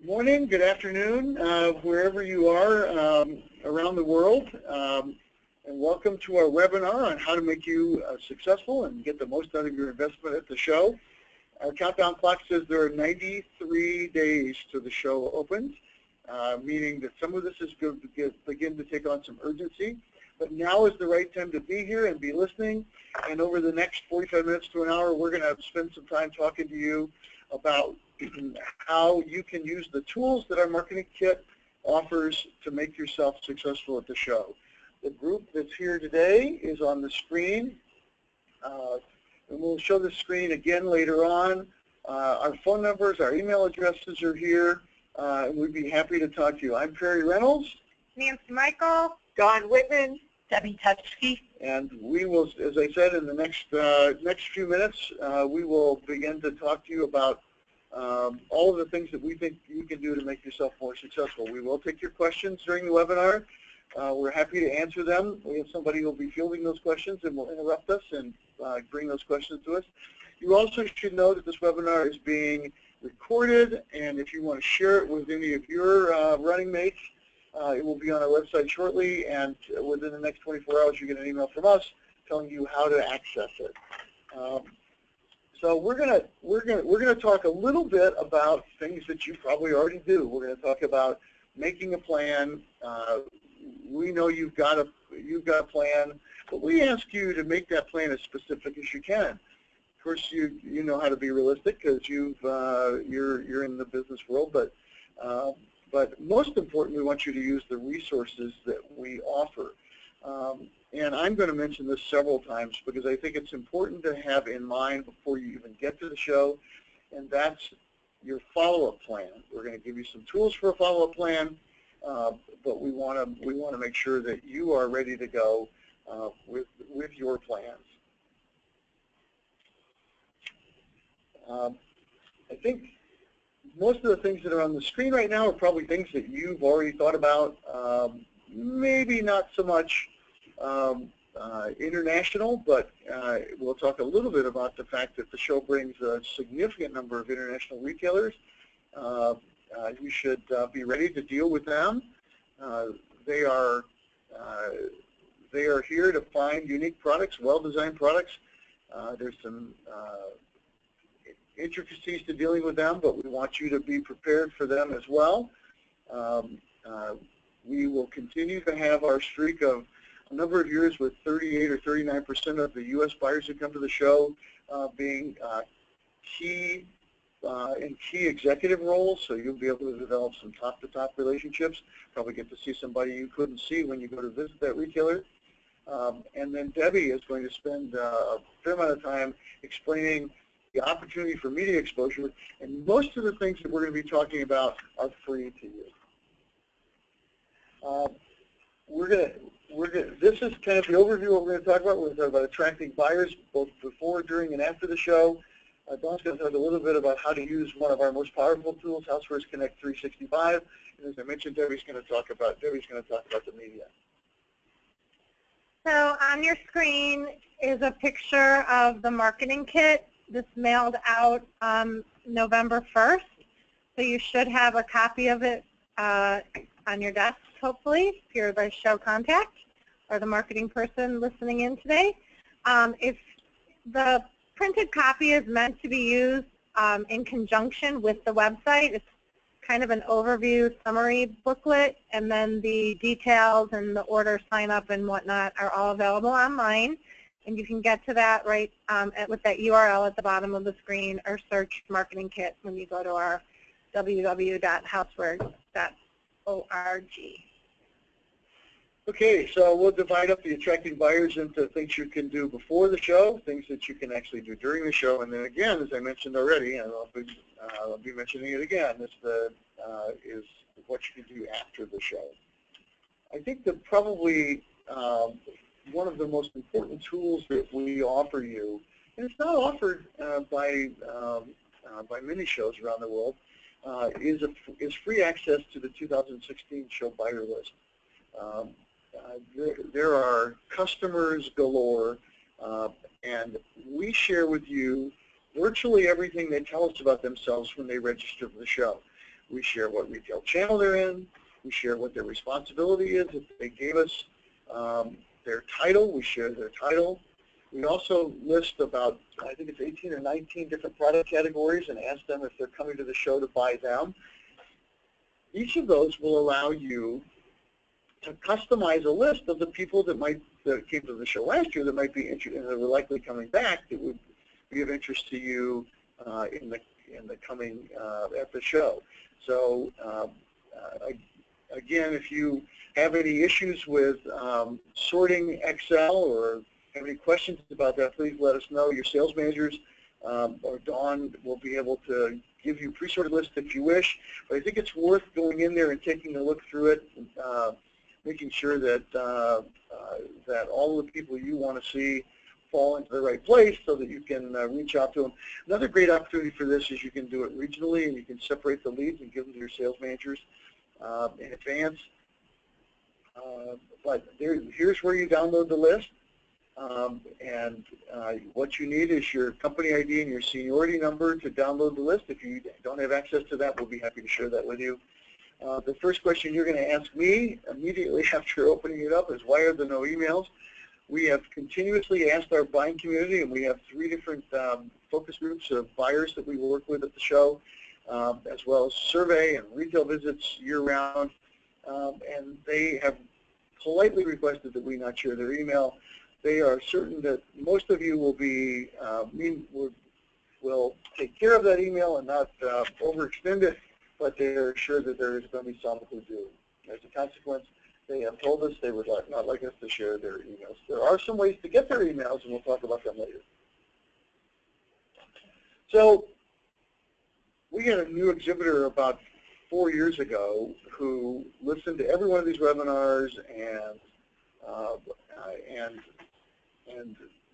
Morning, good afternoon, wherever you are around the world, and welcome to our webinar on how to make you successful and get the most out of your investment at the show. Our countdown clock says there are 93 days to the show opens, meaning that some of this is going to begin to take on some urgency, but now is the right time to be here and be listening, and over the next 45 minutes to an hour, we're going to spend some time talking to you about how you can use the tools that our marketing kit offers to make yourself successful at the show. The group that's here today is on the screen, and we'll show the screen again later on. Our phone numbers, our email addresses are here, and we'd be happy to talk to you. I'm Perry Reynolds. Nancy Michael. Dawn Whitman. Debbie Teschke. And we will, as I said, in the next few minutes, we will begin to talk to you about all of the things that we think you can do to make yourself more successful. We will take your questions during the webinar. We're happy to answer them. We have somebody who will be fielding those questions and will interrupt us and bring those questions to us. You also should know that this webinar is being recorded, and if you want to share it with any of your running mates, it will be on our website shortly, and within the next 24 hours you get an email from us telling you how to access it. So we're gonna talk a little bit about things that you probably already do. We're going to talk about making a plan. We know you've got a plan, but we ask you to make that plan as specific as you can. Of course, you know how to be realistic because you're in the business world, but most important, we want you to use the resources that we offer. And I'm going to mention this several times because I think it's important to have in mind before you even get to the show, and that's your follow-up plan. We're going to give you some tools for a follow-up plan, but we want to make sure that you are ready to go with your plans. I think most of the things that are on the screen right now are probably things that you've already thought about, maybe not so much international, but we'll talk a little bit about the fact that the show brings a significant number of international retailers. You should be ready to deal with them. They are here to find unique products, well-designed products. There's some intricacies to dealing with them, but we want you to be prepared for them as well. We will continue to have our streak of a number of years with 38 or 39% of the U.S. buyers who come to the show being key executive roles, so you'll be able to develop some top-to-top relationships, probably get to see somebody you couldn't see when you go to visit that retailer. And then Debbie is going to spend a fair amount of time explaining the opportunity for media exposure, and most of the things that we're going to be talking about are free to you. This is kind of the overview of what we're going to talk about. We're going to talk about attracting buyers both before, during, and after the show. Dawn's going to talk a little bit about how to use one of our most powerful tools, Housewares Connect 365. And as I mentioned, Debbie's going to talk about the media. So on your screen is a picture of the marketing kit. This mailed out November 1st. So you should have a copy of it on your desk, hopefully, if you're the show contact or the marketing person listening in today. If the printed copy is meant to be used in conjunction with the website, it's kind of an overview summary booklet, and then the details and the order sign up and whatnot are all available online. And you can get to that right with that URL at the bottom of the screen, or search marketing kit when you go to our www.housewares.org. Okay, so we'll divide up the attracting buyers into things you can do before the show, things that you can actually do during the show, and then again, as I mentioned already, and I'll be mentioning it again, is what you can do after the show. I think that probably one of the most important tools that we offer you, and it's not offered by many shows around the world, is free access to the 2016 show buyer list. There are customers galore, and we share with you virtually everything they tell us about themselves when they register for the show. We share what retail channel they're in. We share what their responsibility is. If they gave us their title, we share their title. We also list about, I think it's 18 or 19 different product categories and ask them if they're coming to the show to buy them. Each of those will allow you to customize a list of the people that came to the show last year that might be interested and that are likely coming back that would be of interest to you in the coming at the show. So again, if you have any issues with sorting Excel or have any questions about that, please let us know. Your sales managers or Dawn will be able to give you pre-sorted lists if you wish. But I think it's worth going in there and taking a look through it, making sure that that all of the people you want to see fall into the right place so that you can reach out to them. Another great opportunity for this is you can do it regionally, and you can separate the leads and give them to your sales managers in advance. But here's where you download the list. And what you need is your company ID and your seniority number to download the list. If you don't have access to that, we'll be happy to share that with you. The first question you're going to ask me immediately after opening it up is, why are there no emails? We have continuously asked our buying community, and we have 3 different focus groups of buyers that we work with at the show, as well as survey and retail visits year-round, and they have politely requested that we not share their email. They are certain that most of you will be will take care of that email and not overextend it, but they are sure that there is going to be some who do. As a consequence, they have told us they would not like us to share their emails. There are some ways to get their emails, and we'll talk about them later. So we had a new exhibitor about 4 years ago who listened to every one of these webinars and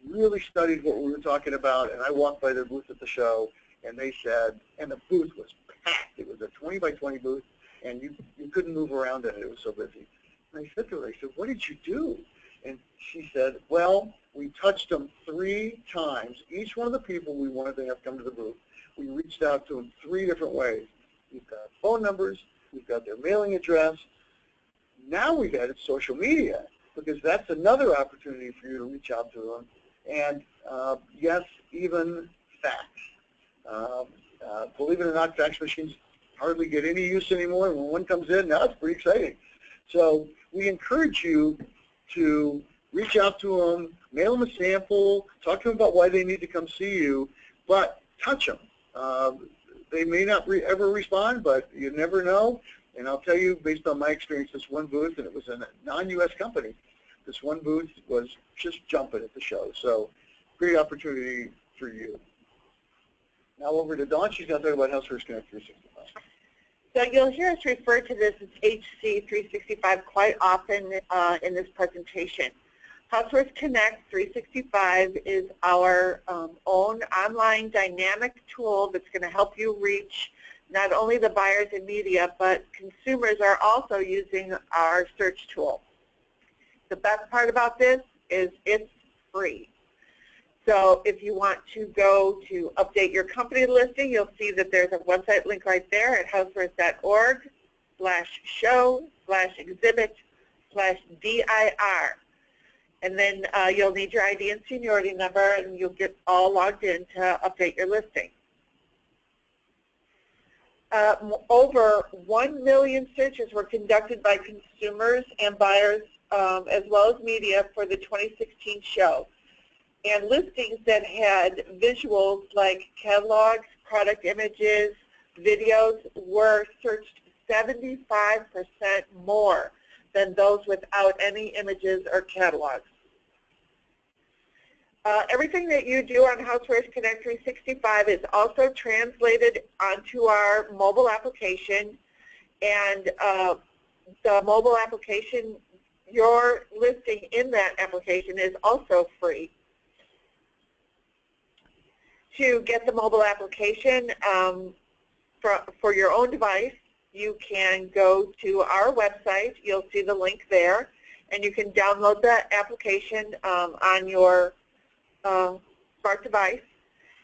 really studied what we were talking about. And I walked by their booth at the show, and they said, and the booth was packed. It was a 20 by 20 booth, and you couldn't move around in it. It was so busy. And I said to her, I said, what did you do? And she said, well, we touched them 3 times. Each one of the people we wanted to have come to the booth, we reached out to them 3 different ways. We've got phone numbers, we've got their mailing address. Now we've added social media, because that's another opportunity for you to reach out to them. And yes, even fax. Believe it or not, fax machines hardly get any use anymore. When one comes in, now it's pretty exciting. So we encourage you to reach out to them, mail them a sample, talk to them about why they need to come see you, but touch them. They may not ever respond, but you never know. And I'll tell you, based on my experience, this one booth, and it was a non-U.S. company, this one booth was just jumping at the show. So great opportunity for you. Now over to Dawn. She's going to talk about Housewares Connect 365. So you'll hear us refer to this as HC 365 quite often in this presentation. Housewares Connect 365 is our own online dynamic tool that's going to help you reach not only the buyers and media, but consumers are also using our search tool. The best part about this is it's free. So if you want to go to update your company listing, you'll see that there's a website link right there at housewares.org/show/exhibit/DIR. And then you'll need your ID and seniority number, and you'll get all logged in to update your listing. Over 1 million searches were conducted by consumers and buyers as well as media for the 2016 show. And listings that had visuals like catalogs, product images, videos were searched 75% more than those without any images or catalogs. Everything that you do on Housewares Connect 365 is also translated onto our mobile application, and the mobile application, your listing in that application is also free. To get the mobile application for your own device, you can go to our website. You'll see the link there, and you can download the application on your smart device.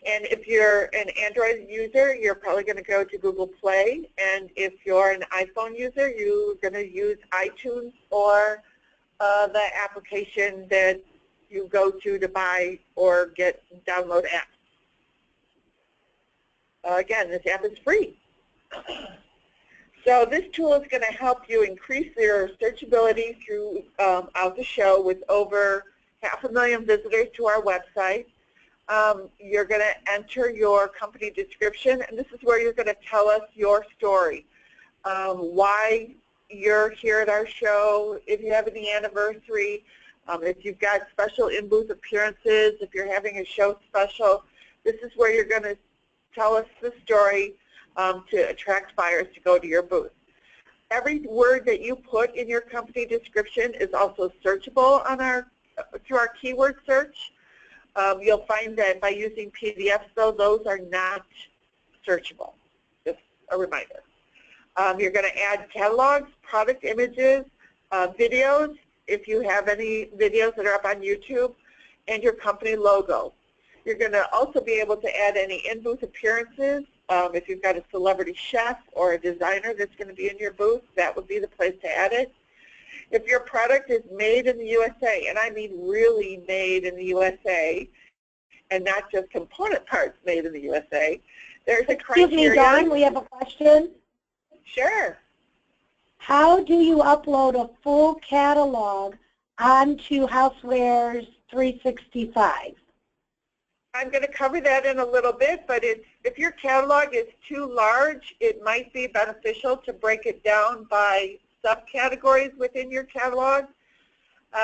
And if you're an Android user, you're probably going to go to Google Play. And if you're an iPhone user, you're going to use iTunes or the application that you go to buy or download apps. Again, this app is free. So this tool is going to help you increase your searchability throughout the show with over 500,000 visitors to our website. You're going to enter your company description, and this is where you're going to tell us your story, why you're here at our show, if you have any anniversary, if you've got special in-booth appearances, if you're having a show special. This is where you're going to tell us the story to attract buyers to go to your booth. Every word that you put in your company description is also searchable on through our keyword search. You'll find that by using PDFs, though, those are not searchable. Just a reminder. You're going to add catalogs, product images, videos, if you have any videos that are up on YouTube, and your company logo. You're going to also be able to add any in-booth appearances. If you've got a celebrity chef or a designer that's going to be in your booth, that would be the place to add it. If your product is made in the USA, and I mean really made in the USA, and not just component parts made in the USA, there's a criteria. Excuse me, Dawn, we have a question. Sure. How do you upload a full catalog onto Housewares 365? I'm going to cover that in a little bit, but if your catalog is too large, it might be beneficial to break it down by subcategories within your catalog.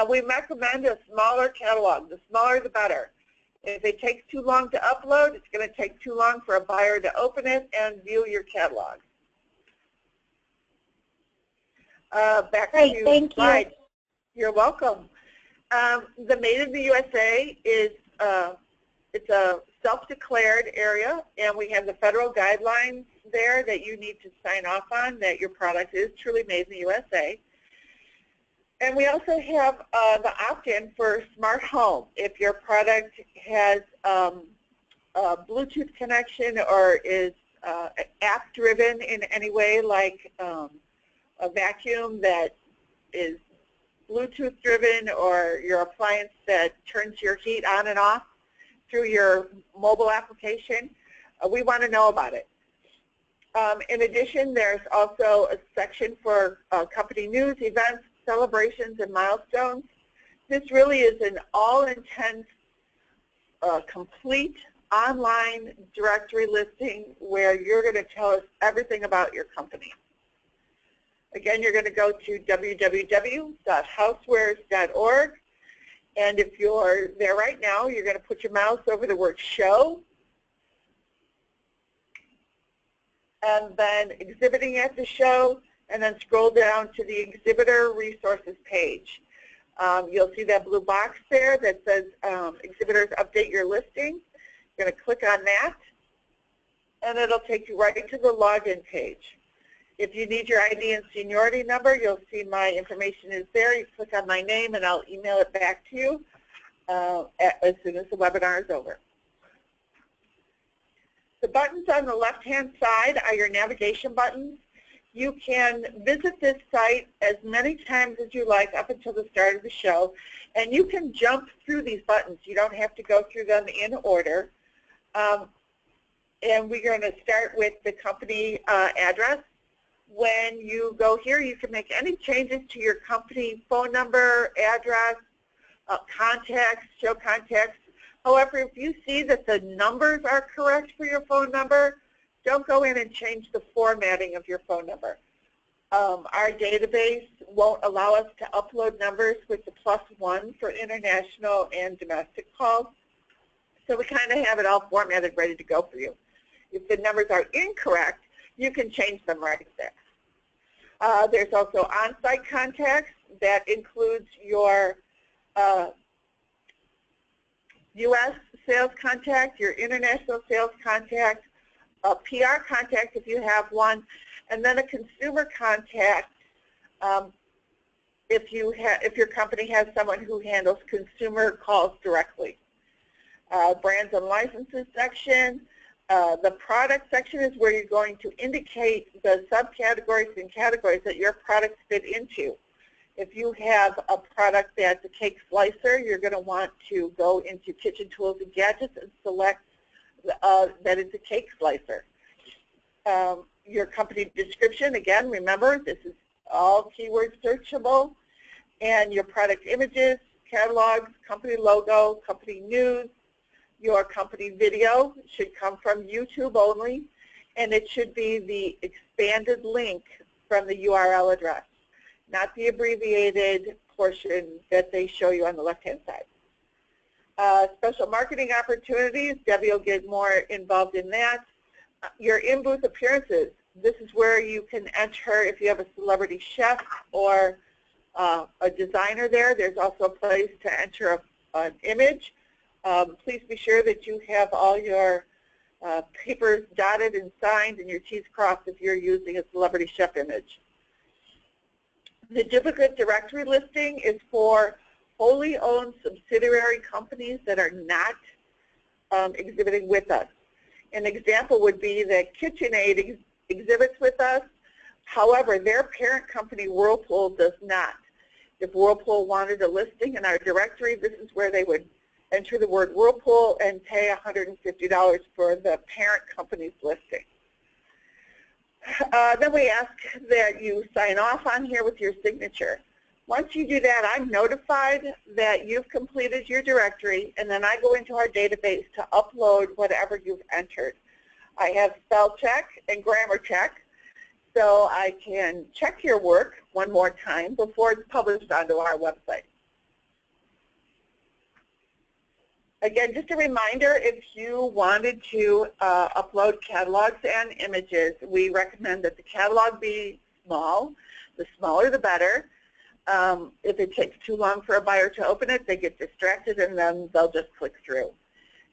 We recommend a smaller catalog. The smaller, the better. If it takes too long to upload, it's going to take too long for a buyer to open it and view your catalog. Back Great, to thank slide. you. You're welcome. The Made in the USA is it's a self-declared area, and we have the federal guidelines there that you need to sign off on that your product is truly made in the USA. And we also have the opt-in for smart home. If your product has a Bluetooth connection or is app-driven in any way, like a vacuum that is Bluetooth-driven, or your appliance that turns your heat on and off through your mobile application, we want to know about it. In addition, there's also a section for company news, events, celebrations, and milestones. This really is an all-intense, complete online directory listing where you're going to tell us everything about your company. Again, you're going to go to www.housewares.org, and if you're there right now, you're going to put your mouse over the word show, and then exhibiting at the show, and then scroll down to the exhibitor resources page. You'll see that blue box there that says exhibitors update your listing. You're going to click on that, and it'll take you right to the login page. If you need your ID and seniority number, you'll see my information is there. You click on my name, and I'll email it back to you as soon as the webinar is over. The buttons on the left-hand side are your navigation buttons. You can visit this site as many times as you like up until the start of the show, and you can jump through these buttons. You don't have to go through them in order. And we're going to start with the company address. When you go here, you can make any changes to your company phone number, address, contacts, show contacts. However, if you see that the numbers are correct for your phone number, don't go in and change the formatting of your phone number. Our database won't allow us to upload numbers with the +1 for international and domestic calls. So we kind of have it all formatted, ready to go for you. If the numbers are incorrect, you can change them right there. There's also on-site contacts. That includes your U.S. sales contact, your international sales contact, a PR contact if you have one, and then a consumer contact if your company has someone who handles consumer calls directly. Brands and licenses section. The product section is where you're going to indicate the subcategories and categories that your products fit into. If you have a product that's a cake slicer, you're going to want to go into kitchen tools and gadgets and select that it's a cake slicer. Your company description, again, remember, this is all keyword searchable. And your product images, catalogs, company logo, company news. Your company video should come from YouTube only, and it should be the expanded link from the URL address, not the abbreviated portion that they show you on the left-hand side. Special marketing opportunities, Debbie will get more involved in that. Your in-booth appearances, this is where you can enter if you have a celebrity chef or a designer there. There's also a place to enter an image. Please be sure that you have all your papers dotted and signed and your T's crossed if you're using a celebrity chef image. The duplicate directory listing is for wholly owned subsidiary companies that are not exhibiting with us. An example would be that KitchenAid exhibits with us. However, their parent company, Whirlpool, does not. If Whirlpool wanted a listing in our directory, this is where they would enter the word Whirlpool and pay $150 for the parent company's listing. Then we ask that you sign off on here with your signature. Once you do that, I'm notified that you've completed your directory, and then I go into our database to upload whatever you've entered. I have spell check and grammar check, so I can check your work one more time before it's published onto our website. Again, just a reminder, if you wanted to upload catalogs and images, we recommend that the catalog be small. The smaller the better. If it takes too long for a buyer to open it, they get distracted and then they'll just click through.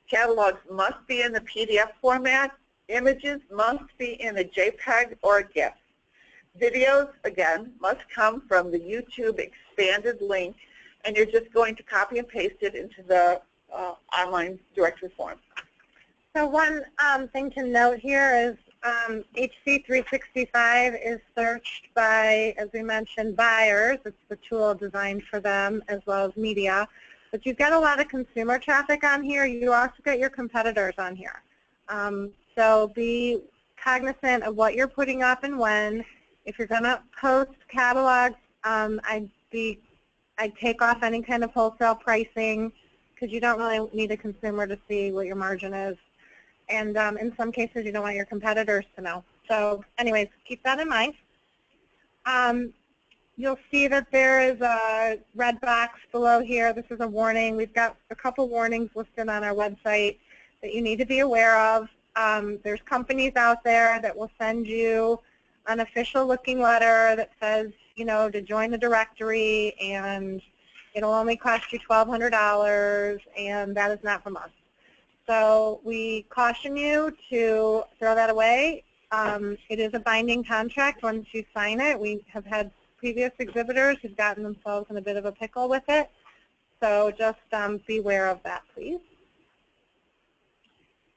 Catalogs must be in the PDF format. Images must be in a JPEG or a GIF. Videos, again, must come from the YouTube expanded link, and you're just going to copy and paste it into the online directory form. So one thing to note here is HC365 is searched by, as we mentioned, buyers. It's the tool designed for them, as well as media. But you've got a lot of consumer traffic on here. You also get your competitors on here. So be cognizant of what you're putting up and when. If you're going to post catalogs, I'd take off any kind of wholesale pricing, because you don't really need a consumer to see what your margin is. And in some cases, you don't want your competitors to know. So anyways, keep that in mind. You'll see that there is a red box below here. This is a warning. We've got a couple warnings listed on our website that you need to be aware of. There's companies out there that will send you an official looking letter that says, you know, to join the directory, and it'll only cost you $1,200, and that is not from us. So we caution you to throw that away. It is a binding contract once you sign it. We have had previous exhibitors who've gotten themselves in a bit of a pickle with it. So just beware of that, please.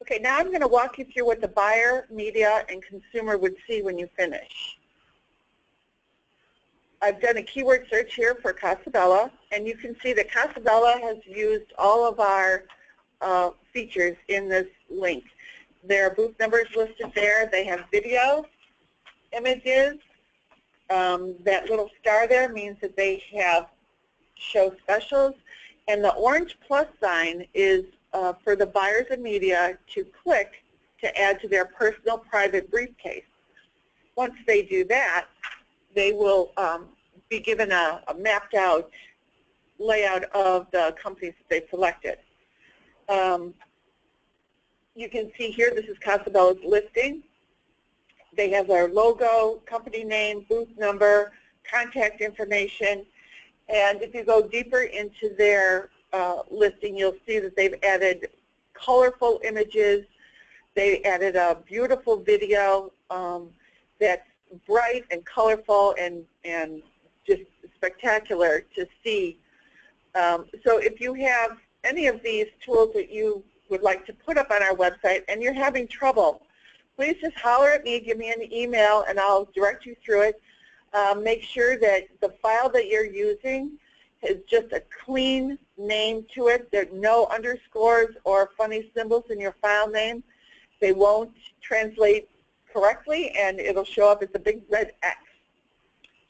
Okay, now I'm going to walk you through what the buyer, media, and consumer would see when you finish. I've done a keyword search here for Casabella, and you can see that Casabella has used all of our features in this link. Their booth numbers listed there. They have video, images. That little star there means that they have show specials, and the orange plus sign is for the buyers and media to click to add to their personal private briefcase. Once they do that, they will be given a mapped out layout of the companies that they selected. You can see here, this is Casabella's listing. They have their logo, company name, booth number, contact information, and if you go deeper into their listing, you'll see that they've added colorful images. They added a beautiful video that's bright and colorful and just spectacular to see. So if you have any of these tools that you would like to put up on our website and you're having trouble, please just holler at me, give me an email, and I'll direct you through it. Make sure that the file that you're using is just a clean name to it. There are no underscores or funny symbols in your file name. They won't translate correctly, and it'll show up as a big red X.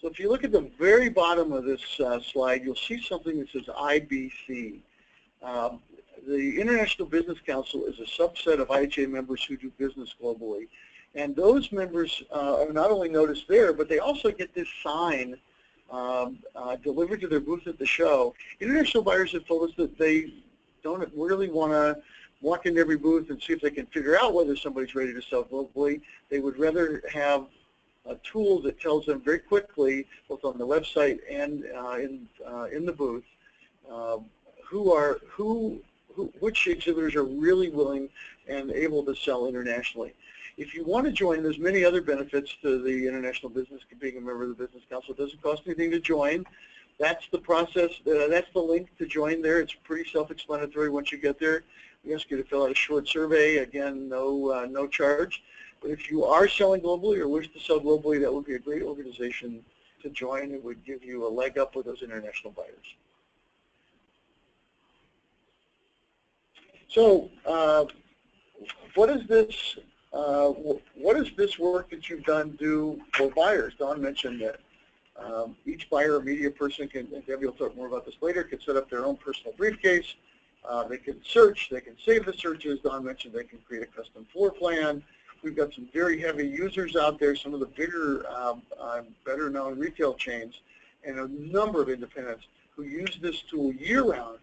So if you look at the very bottom of this slide, you'll see something that says IBC. The International Business Council is a subset of IHA members who do business globally. And those members are not only noticed there, but they also get this sign delivered to their booth at the show. International buyers have told us that they don't really want to walk into every booth and see if they can figure out whether somebody's ready to sell globally. They would rather have a tool that tells them very quickly, both on the website and in the booth, which exhibitors are really willing and able to sell internationally. If you want to join, there's many other benefits to the international business, being a member of the Business Council. It doesn't cost anything to join. That's the process. That's the link to join there. It's pretty self-explanatory once you get there. We ask you to fill out a short survey. Again, no charge. But if you are selling globally or wish to sell globally, that would be a great organization to join. It would give you a leg up with those international buyers. So, what does this work that you've done do for buyers? Dawn mentioned that each buyer or media person can, and Debbie will talk more about this later, can set up their own personal briefcase. They can search, they can save the searches. Dawn mentioned they can create a custom floor plan. We've got some very heavy users out there, some of the bigger, better known retail chains, and a number of independents who use this tool year-round,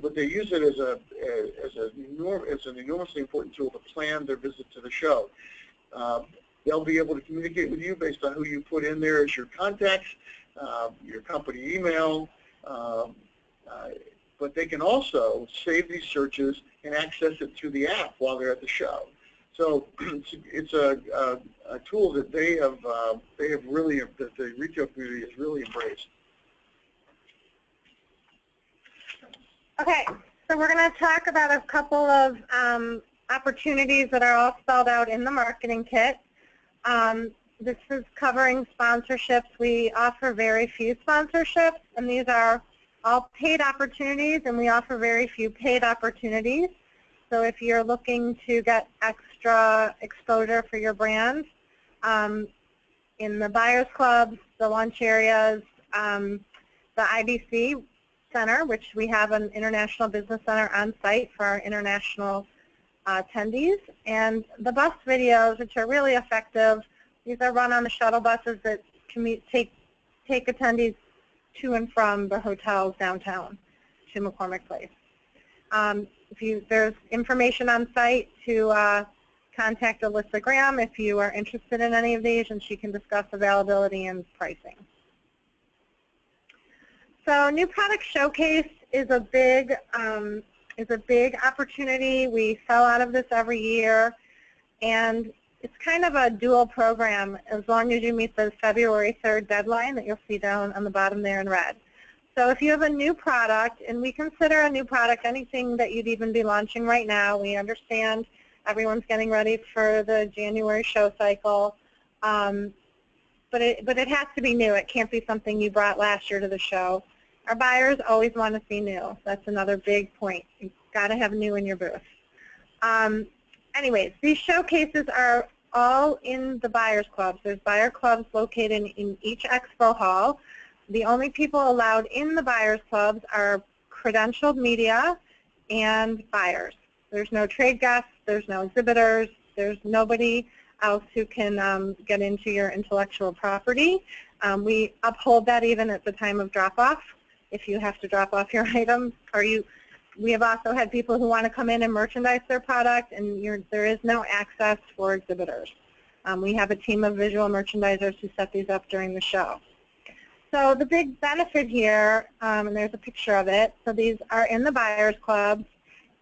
but they use it as an enormously important tool to plan their visit to the show. They'll be able to communicate with you based on who you put in there as your contacts, your company email, but they can also save these searches and access it through the app while they're at the show. So it's a tool that they have really, that the retail community has really embraced. Okay, so we're going to talk about a couple of opportunities that are all spelled out in the marketing kit. This is covering sponsorships. We offer very few sponsorships, and these are all paid opportunities, and we offer very few paid opportunities. So if you're looking to get extra exposure for your brand, in the buyers clubs, the lunch areas, the IBC Center, which we have an International Business Center on site for our international attendees, and the bus videos, which are really effective. These are run on the shuttle buses that take attendees to and from the hotels downtown to McCormick Place. There's information on site to contact Alyssa Graham if you are interested in any of these, and she can discuss availability and pricing. So new product showcase is a big opportunity. We sell out of this every year, and it's kind of a dual program as long as you meet the February 3rd deadline that you'll see down on the bottom there in red. So if you have a new product, and we consider a new product anything that you'd even be launching right now, we understand everyone's getting ready for the January show cycle, but it has to be new. It can't be something you brought last year to the show. Our buyers always want to see new. That's another big point. You've got to have new in your booth. Anyways, these showcases are all in the buyers clubs. There's buyer clubs located in each expo hall. The only people allowed in the buyers clubs are credentialed media and buyers. There's no trade guests, there's no exhibitors, there's nobody else who can get into your intellectual property. We uphold that even at the time of drop-off, if you have to drop off your items. We have also had people who want to come in and merchandise their product, and there is no access for exhibitors. We have a team of visual merchandisers who set these up during the show. So the big benefit here, and there's a picture of it, so these are in the buyers clubs,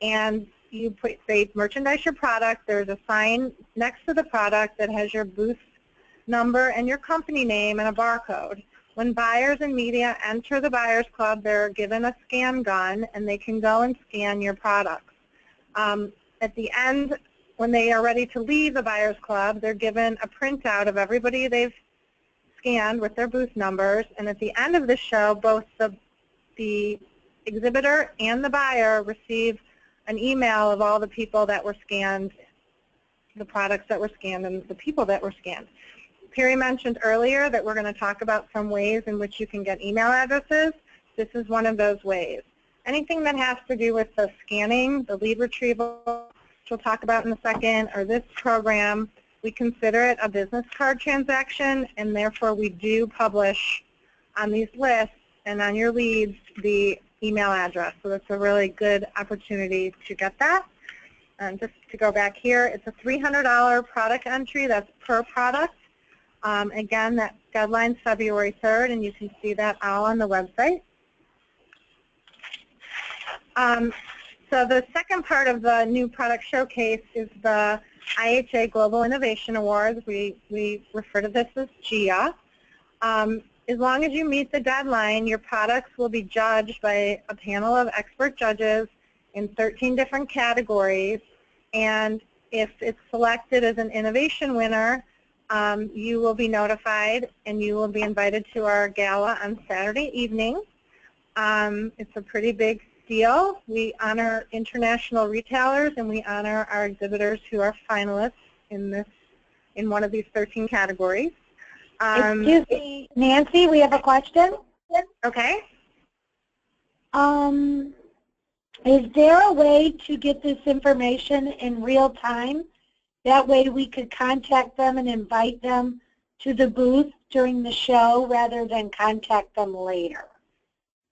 and they merchandise your product. There's a sign next to the product that has your booth number and your company name and a barcode. When buyers and media enter the Buyers Club, they're given a scan gun, and they can go and scan your products. At the end, when they are ready to leave the Buyers Club, they're given a printout of everybody they've scanned with their booth numbers, and at the end of the show, both the exhibitor and the buyer receive an email of all the people that were scanned, the products that were scanned, and the people that were scanned. Perry mentioned earlier that we're going to talk about some ways in which you can get email addresses. This is one of those ways. Anything that has to do with the scanning, the lead retrieval, which we'll talk about in a second, or this program, we consider it a business card transaction, and therefore we do publish on these lists and on your leads the email address. So that's a really good opportunity to get that. And just to go back here, it's a $300 product entry. That's per product. Again, that deadline's February 3rd, and you can see that all on the website. So the second part of the new product showcase is the IHA Global Innovation Awards. We refer to this as GIA. As long as you meet the deadline, your products will be judged by a panel of expert judges in 13 different categories. And if it's selected as an innovation winner, you will be notified, and you will be invited to our gala on Saturday evening. It's a pretty big deal. We honor international retailers, and we honor our exhibitors who are finalists in one of these 13 categories. Excuse me, Nancy, we have a question. Okay. Is there a way to get this information in real time? That way we could contact them and invite them to the booth during the show rather than contact them later.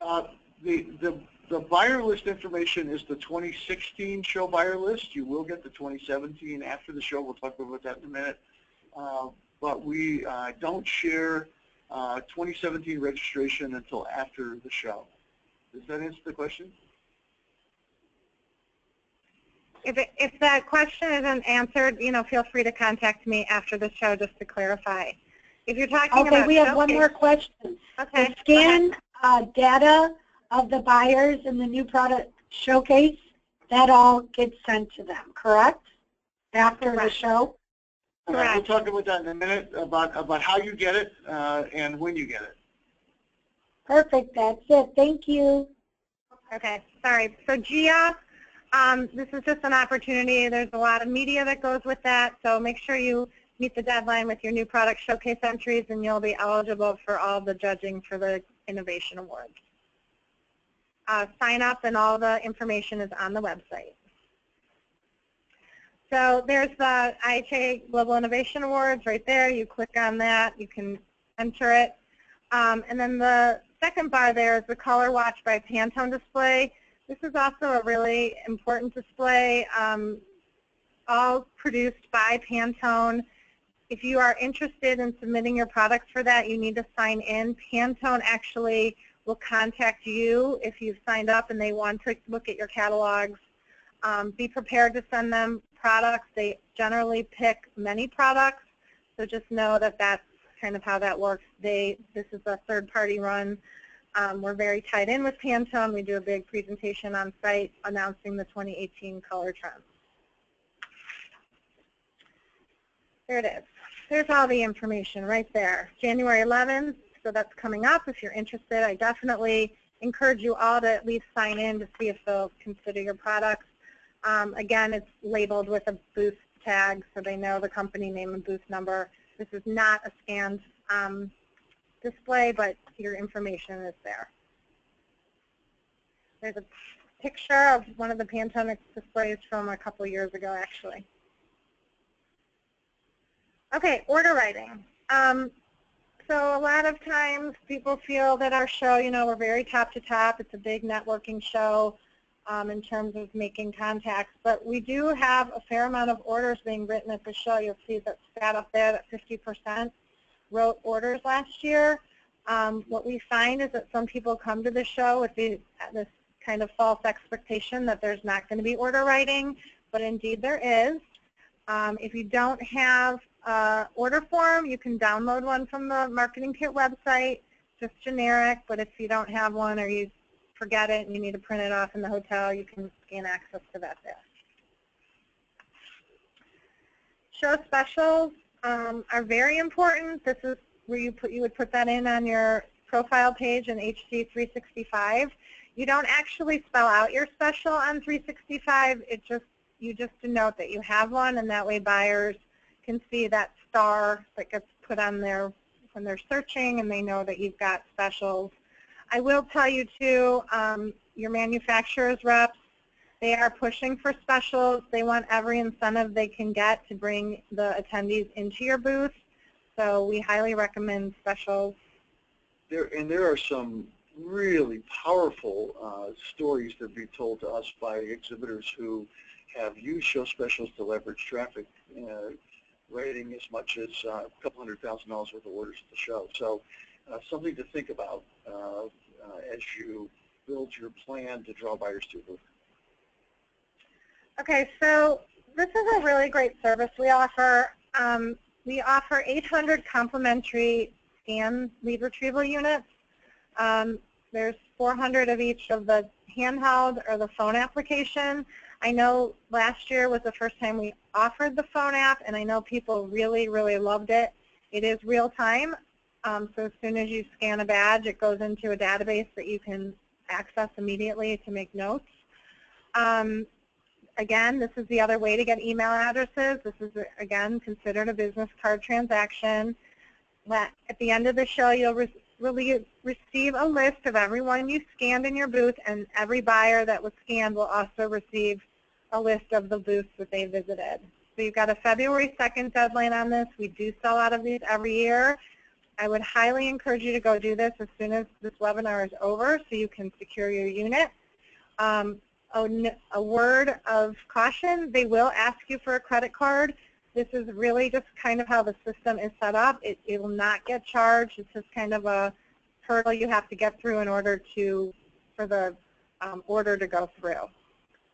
The buyer list information is the 2016 show buyer list. You will get the 2017 after the show. We'll talk about that in a minute. But we don't share 2017 registration until after the show. Does that answer the question? If that question isn't answered, feel free to contact me after the show just to clarify. If you're talking about we have one more question. Okay. The scan data of the buyers in the new product showcase, that all gets sent to them, correct? After the show? Correct. We'll talk about that in a minute, about how you get it and when you get it. Perfect. That's it. Thank you. Okay. Sorry. So GIA, this is just an opportunity. There's a lot of media that goes with that, so make sure you meet the deadline with your new product showcase entries, and you'll be eligible for all the judging for the Innovation Awards. Sign up, and all the information is on the website. So there's the IHA Global Innovation Awards right there. You click on that. You can enter it. And then the second bar there is the Color Watch by Pantone display. This is also a really important display, all produced by Pantone. If you are interested in submitting your products for that, you need to sign in. Pantone actually will contact you if you've signed up and they want to look at your catalogs. Be prepared to send them products. They generally pick many products, so just know that that's kind of how that works. This is a third-party run. We're very tied in with Pantone. We do a big presentation on site announcing the 2018 color trends. There it is. There's all the information right there. January 11th, so that's coming up. If you're interested, I definitely encourage you all to at least sign in to see if they'll consider your products. Again, it's labeled with a booth tag, so they know the company name and booth number. This is not a scanned display, but your information is there. There's a picture of one of the Pantone displays from a couple years ago, actually. Okay, order writing. So a lot of times people feel that our show, we're very top to top. It's a big networking show in terms of making contacts, but we do have a fair amount of orders being written at the show. You'll see that stat up there that 50% wrote orders last year. What we find is that some people come to the show with this kind of false expectation that there's not going to be order writing, but indeed there is. If you don't have an order form, you can download one from the Marketing Kit website. It's just generic, but if you don't have one or you forget it and you need to print it off in the hotel, you can scan access to that there. Show specials are very important. This is where you would put that in on your profile page in HC 365. You don't actually spell out your special on 365. You just denote that you have one, and that way buyers can see that star that gets put on there when they're searching, and they know that you've got specials. I will tell you too, your manufacturer's reps, they are pushing for specials. They want every incentive they can get to bring the attendees into your booth. So we highly recommend specials. There are some really powerful stories that be told to us by exhibitors who have used show specials to leverage traffic, rating as much as a couple $100,000 worth of orders at the show. So something to think about as you build your plan to draw buyers to your booth. Okay, so this is a really great service we offer. We offer 800 complimentary scan lead retrieval units. There's 400 of each of the handheld or the phone application. I know last year was the first time we offered the phone app, and I know people really, really loved it. It is real time, so as soon as you scan a badge, it goes into a database that you can access immediately to make notes. Again, this is the other way to get email addresses. This is, again, considered a business card transaction. At the end of the show, you'll receive a list of everyone you scanned in your booth, and every buyer that was scanned will also receive a list of the booths that they visited. So you've got a February 2nd deadline on this. We do sell out of these every year. I would highly encourage you to go do this as soon as this webinar is over so you can secure your unit. A word of caution, they will ask you for a credit card. This is really just kind of how the system is set up. It will not get charged. It's just kind of a hurdle you have to get through in order for the order to go through.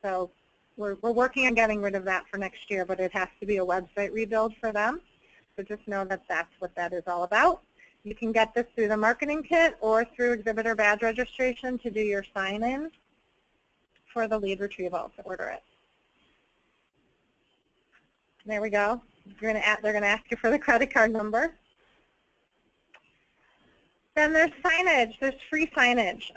So we're working on getting rid of that for next year, but it has to be a website rebuild for them. So just know that that's what that is all about. You can get this through the marketing kit or through exhibitor badge registration to do your sign-in for the lead retrieval to order it. There we go. They're going to ask you for the credit card number. Then there's signage. There's free signage.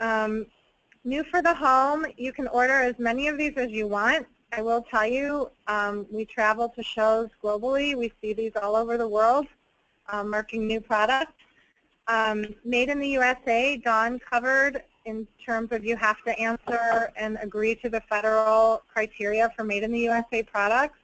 New for the home, you can order as many of these as you want. I will tell you, we travel to shows globally. We see these all over the world, marking new products. Made in the USA, Dawn covered in terms of you have to answer and agree to the federal criteria for Made in the USA products.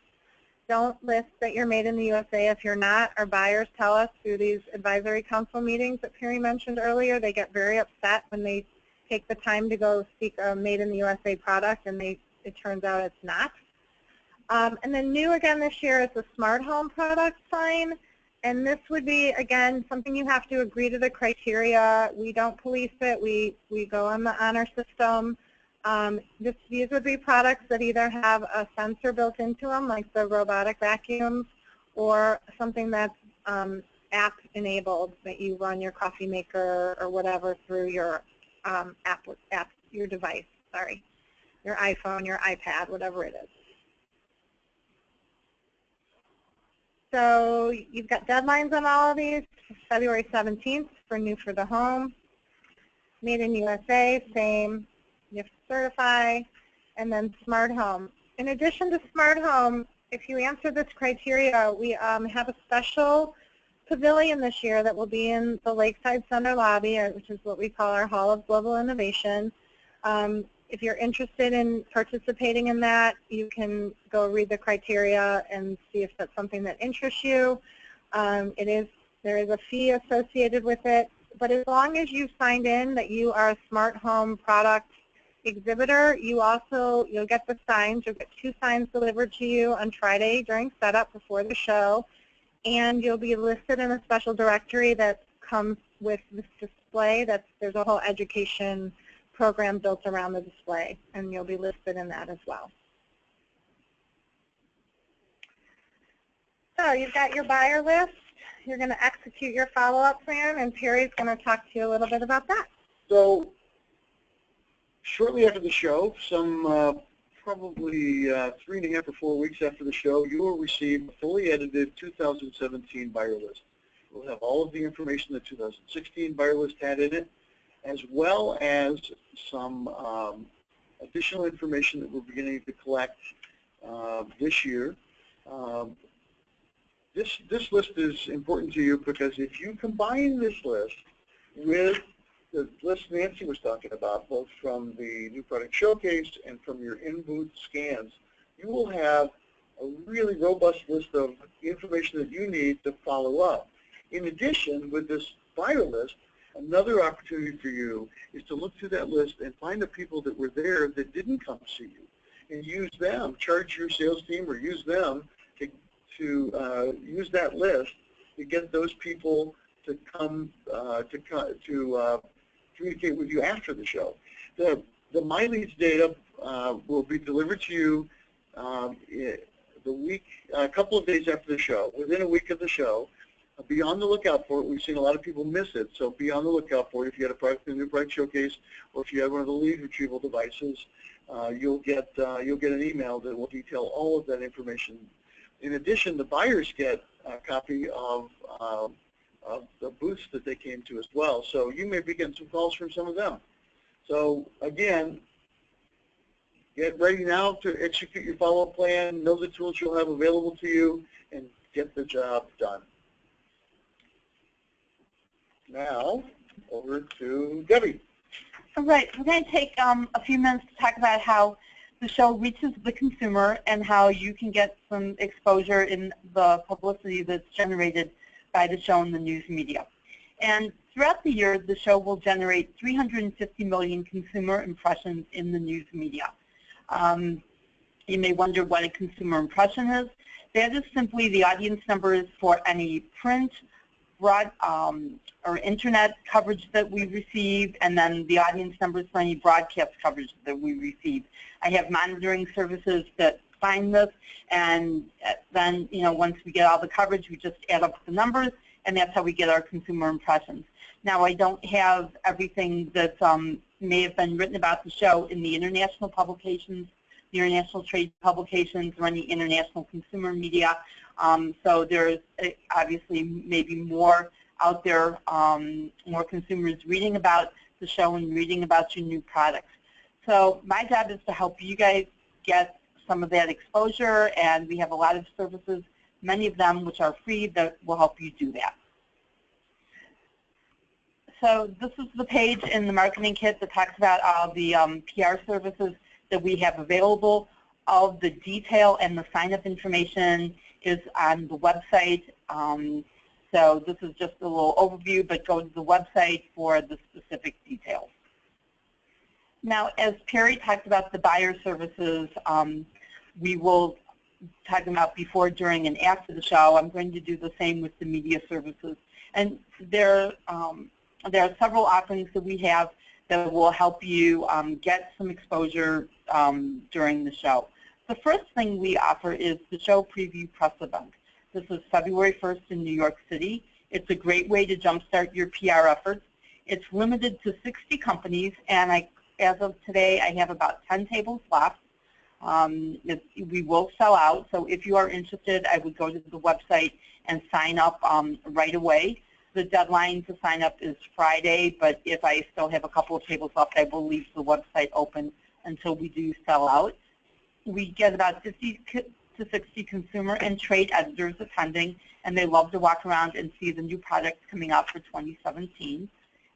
Don't list that you're made in the USA if you're not. Our buyers tell us through these advisory council meetings that Perry mentioned earlier, they get very upset when they take the time to go seek a Made in the USA product and it turns out it's not. And then new again this year is the smart home product sign. And this would be, again, something you have to agree to the criteria. We don't police it. We go on the honor system. These would be products that either have a sensor built into them, like the robotic vacuums, or something that's app-enabled, that you run your coffee maker or whatever through your your device, your iPhone, your iPad, whatever it is. So you've got deadlines on all of these. February 17th for new for the home. Made in USA, same. You have to certify. And then smart home. In addition to smart home, if you answer this criteria, we have a special pavilion this year that will be in the Lakeside Center lobby, which is what we call our Hall of Global Innovation. If you're interested in participating in that, you can go read the criteria and see if that's something that interests you. There is a fee associated with it, but as long as you've signed in that you are a smart home product exhibitor, you'll get the signs. You'll get 2 signs delivered to you on Friday during setup before the show, and you'll be listed in a special directory that comes with this display. There's a whole education program built around the display, and you'll be listed in that as well. So you've got your buyer list. you're going to execute your follow-up plan, and Perry's going to talk to you a little bit about that. So shortly after the show, some probably 3.5 or 4 weeks after the show, you will receive a fully edited 2017 buyer list. We'll have all of the information the 2016 buyer list had in it, as well as some additional information that we're beginning to collect this year. This list is important to you because if you combine this list with the list Nancy was talking about, both from the new product showcase and from your in-booth scans, you will have a really robust list of information that you need to follow up. In addition, with this buyer list, another opportunity for you is to look through that list and find the people that were there that didn't come see you, and use them, charge your sales team or use them to use that list to get those people to come to communicate with you after the show. The My Leads data will be delivered to you a couple of days after the show, within a week of the show. Be on the lookout for it. We've seen a lot of people miss it, so be on the lookout for it. If you had a new product showcase, or if you had one of the lead retrieval devices, you'll get an email that will detail all of that information. In addition, the buyers get a copy of the booths that they came to as well. So you may be getting some calls from some of them. So again, get ready now to execute your follow-up plan, know the tools you'll have available to you, and get the job done. Now, over to Debbie. All right, we're going to take a few minutes to talk about how the show reaches the consumer and how you can get some exposure in the publicity that's generated by the show in the news media. And throughout the year, the show will generate 350 million consumer impressions in the news media. You may wonder what a consumer impression is. That is simply the audience numbers for any print, broad, or internet coverage that we receive, and then the audience numbers for any broadcast coverage that we receive. I have monitoring services that find this, and then, once we get all the coverage, we just add up the numbers, and that's how we get our consumer impressions. Now, I don't have everything that may have been written about the show in the international publications, the international trade publications, or any international consumer media. So there's obviously maybe more out there, more consumers reading about the show and reading about your new products. So my job is to help you guys get some of that exposure, and we have a lot of services, many of them which are free, that will help you do that. So this is the page in the marketing kit that talks about all the PR services that we have available. All of the detail and the sign-up information is on the website. So this is just a little overview, but go to the website for the specific details. Now, as Perry talked about the buyer services, we will talk about before, during, and after the show. I'm going to do the same with the media services. And there are several offerings that we have that will help you get some exposure during the show. The first thing we offer is the show preview press event. This is February 1st in New York City. It's a great way to jumpstart your PR efforts. It's limited to 60 companies, and as of today, I have about 10 tables left. We will sell out, so if you are interested, I would go to the website and sign up right away. The deadline to sign up is Friday, but if I still have a couple of tables left, I will leave the website open until we do sell out. We get about 50 to 60 consumer and trade editors attending, and they love to walk around and see the new products coming out for 2017.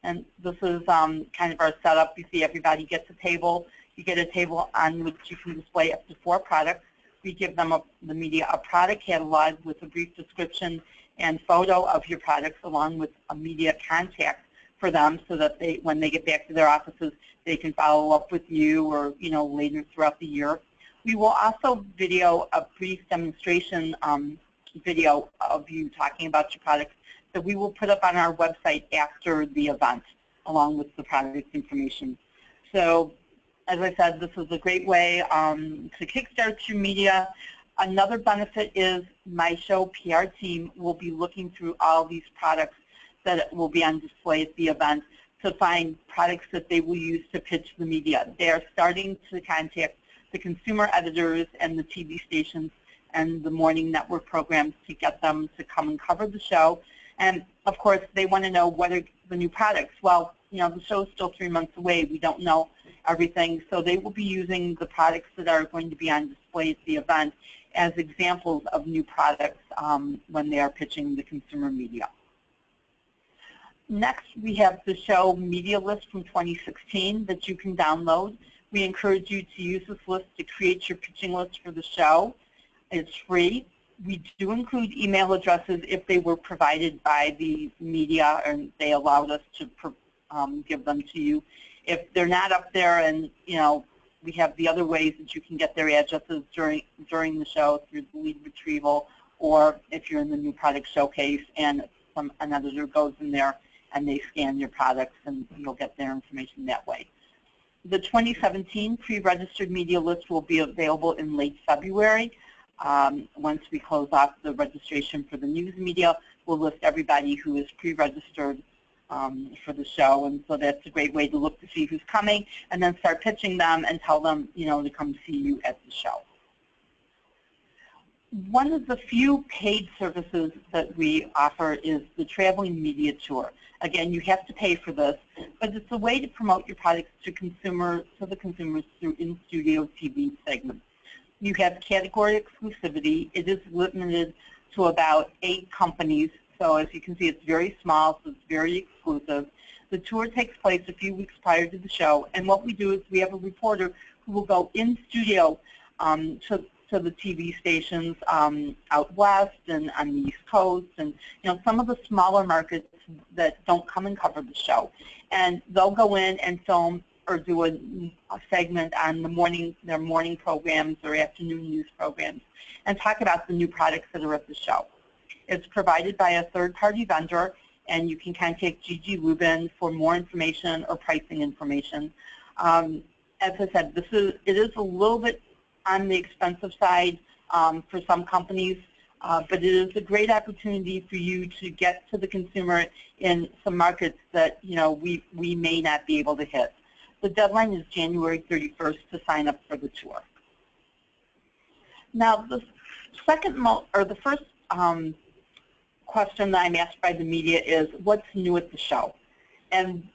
And this is kind of our setup. You see everybody gets a table. You get a table on which you can display up to 4 products. We give them, the media, a product catalog with a brief description and photo of your products, along with a media contact for them, so that when they get back to their offices, they can follow up with you, or later throughout the year. We will also video a brief demonstration video of you talking about your products that we will put up on our website after the event, along with the product information. So, as I said, this is a great way to kickstart your media. Another benefit is my show PR team will be looking through all these products that will be on display at the event to find products that they will use to pitch the media. They are starting to contact the consumer editors and the TV stations and the morning network programs to get them to come and cover the show. And of course, they want to know what are the new products. Well, you know, the show is still 3 months away. We don't know everything. So they will be using the products that are going to be on display at the event as examples of new products when they are pitching the consumer media. Next, we have the show media list from 2016 that you can download. We encourage you to use this list to create your pitching list for the show. It's free. We do include email addresses if they were provided by the media and they allowed us to give them to you. If they're not up there, and you know, we have the other ways that you can get their addresses during the show through the lead retrieval, or if you're in the new product showcase and an editor goes in there and they scan your products, and you'll get their information that way. The 2017 pre-registered media list will be available in late February. Once we close off the registration for the news media, we'll list everybody who is pre-registered for the show, and so that's a great way to look to see who's coming, and then start pitching them and tell them, you know, to come see you at the show. One of the few paid services that we offer is the traveling media tour. Again, you have to pay for this, but it's a way to promote your products to the consumers through in-studio TV segments. You have category exclusivity. It is limited to about 8 companies. So as you can see, it's very small, so it's very exclusive. The tour takes place a few weeks prior to the show, and what we do is we have a reporter who will go in studio to the TV stations out west and on the East Coast, and you know, some of the smaller markets that don't come and cover the show. And they'll go in and film or do a segment on their morning programs or afternoon news programs and talk about the new products that are at the show. It's provided by a third-party vendor, and you can contact Gigi Lubin for more information or pricing information. As I said, it is a little bit on the expensive side for some companies, but it is a great opportunity for you to get to the consumer in some markets that, you know, we may not be able to hit. The deadline is January 31st to sign up for the tour. Now, the first question that I'm asked by the media is, what's new at the show? And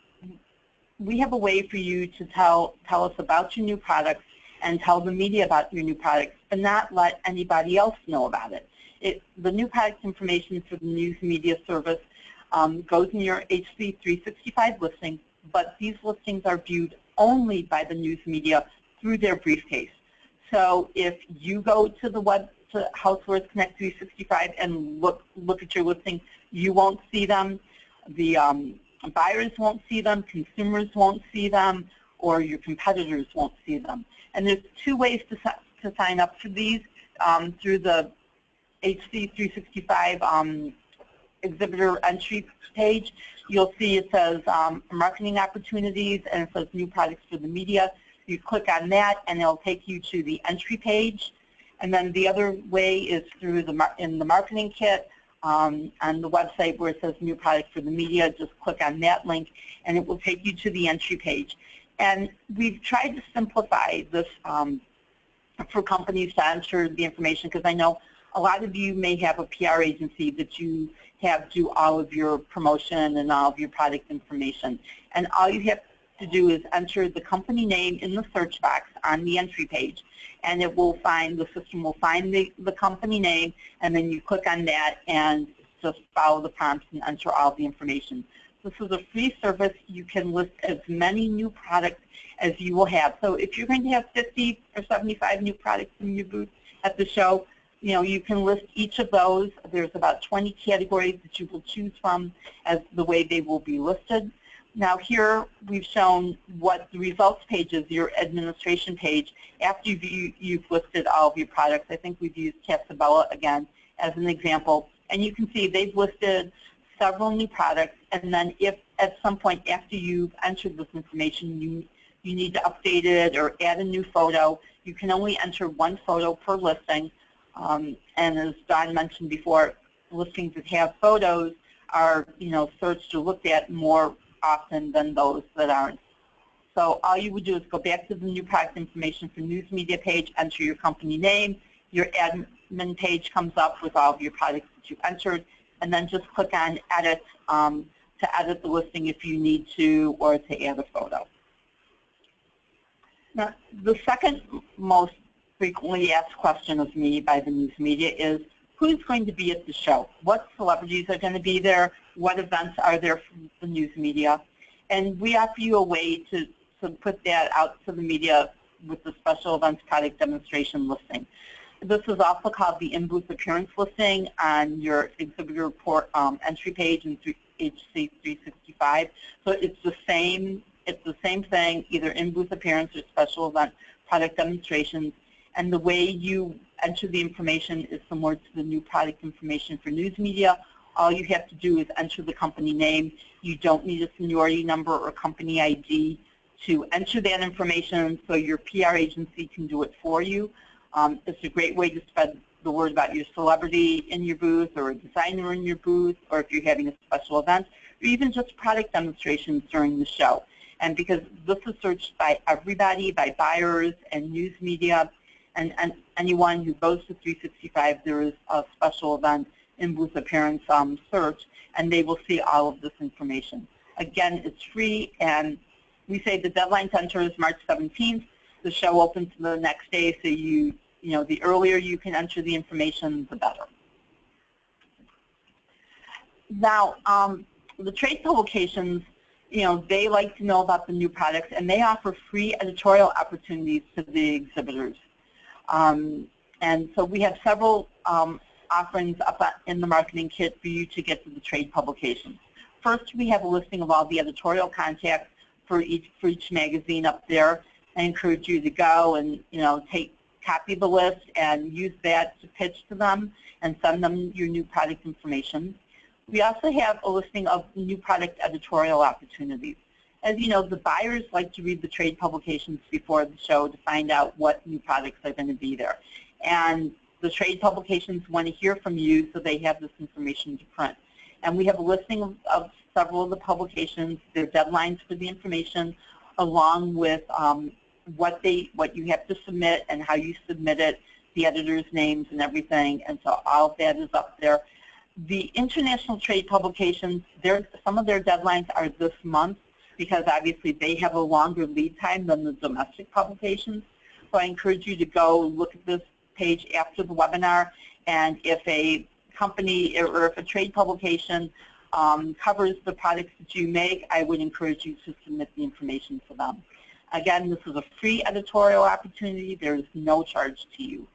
we have a way for you to tell us about your new products and tell the media about your new products, but not let anybody else know about it. The new product information for the news media service goes in your HC 365 listing, but these listings are viewed only by the news media through their briefcase. So if you go to the web to Housewares Connect 365 and look at your listing, you won't see them. The buyers won't see them, consumers won't see them, or your competitors won't see them. And there's 2 ways to sign up for these through the HC 365 exhibitor entry page. You'll see it says marketing opportunities, and it says new products for the media. You click on that, and it'll take you to the entry page. And then the other way is through in the marketing kit on the website where it says new product for the media. Just click on that link, and it will take you to the entry page. And we've tried to simplify this for companies to enter the information, because I know a lot of you may have a PR agency that you have do all of your promotion and all of your product information. And all you have to do is enter the company name in the search box on the entry page, and the system will find the company name, and then you click on that and just follow the prompts and enter all the information. This is a free service. You can list as many new products as you will have. So if you're going to have 50 or 75 new products in your booth at the show, you know, you can list each of those. There's about 20 categories that you will choose from as the way they will be listed. Now here we've shown what the results page is, your administration page, after you've listed all of your products. I think we've used Casabella again as an example. And you can see they've listed several new products, and then if at some point after you've entered this information you need to update it or add a new photo, you can only enter 1 photo per listing. And as Don mentioned before, listings that have photos are, searched or looked at more often than those that aren't. So all you would do is go back to the new product information for news media page, enter your company name, your admin page comes up with all of your products that you've entered, and then just click on edit to edit the listing if you need to, or to add a photo. Now, the second most frequently asked question of me by the news media is, who's going to be at the show? What celebrities are going to be there? What events are there from the news media? And we offer you a way to put that out to the media with the special events product demonstration listing. This is also called the in-booth appearance listing on your exhibitor report entry page in HC 365. So it's the same thing, either in-booth appearance or special event product demonstrations. And the way you enter the information is similar to the new product information for news media. All you have to do is enter the company name. You don't need a seniority number or company ID to enter that information, so your PR agency can do it for you. It's a great way to spread the word about your celebrity in your booth, or a designer in your booth, or if you're having a special event, or even just product demonstrations during the show. And because this is searched by everybody, by buyers and news media, and anyone who goes to 365, there is a special event in-booth appearance search, and they will see all of this information. Again, it's free, and we say the deadline to enter is March 17th. The show opens the next day, so the earlier you can enter the information, the better. Now, the trade publications, they like to know about the new products, and they offer free editorial opportunities to the exhibitors. And so we have several offerings up in the marketing kit for you to get to the trade publications. First, we have a listing of all the editorial contacts for each magazine up there. I encourage you to go and copy the list and use that to pitch to them and send them your new product information. We also have a listing of new product editorial opportunities. As you know, the buyers like to read the trade publications before the show to find out what new products are going to be there. And the trade publications want to hear from you, so they have this information to print. And we have a listing of several of the publications, their deadlines for the information, along with what you have to submit and how you submit it, the editors' names and everything, and so all of that is up there. The international trade publications, some of their deadlines are this month, because obviously they have a longer lead time than the domestic publications. So I encourage you to go look at this page after the webinar, and if a company or if a trade publication covers the products that you make, I would encourage you to submit the information for them. Again, this is a free editorial opportunity. There is no charge to you.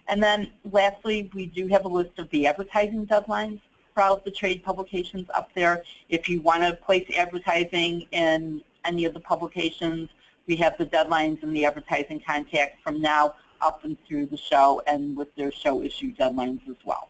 And then lastly, we do have a list of the advertising deadlines for all of the trade publications up there. If you want to place advertising in any of the publications, we have the deadlines and the advertising contact from now up and through the show, and with their show issue deadlines as well.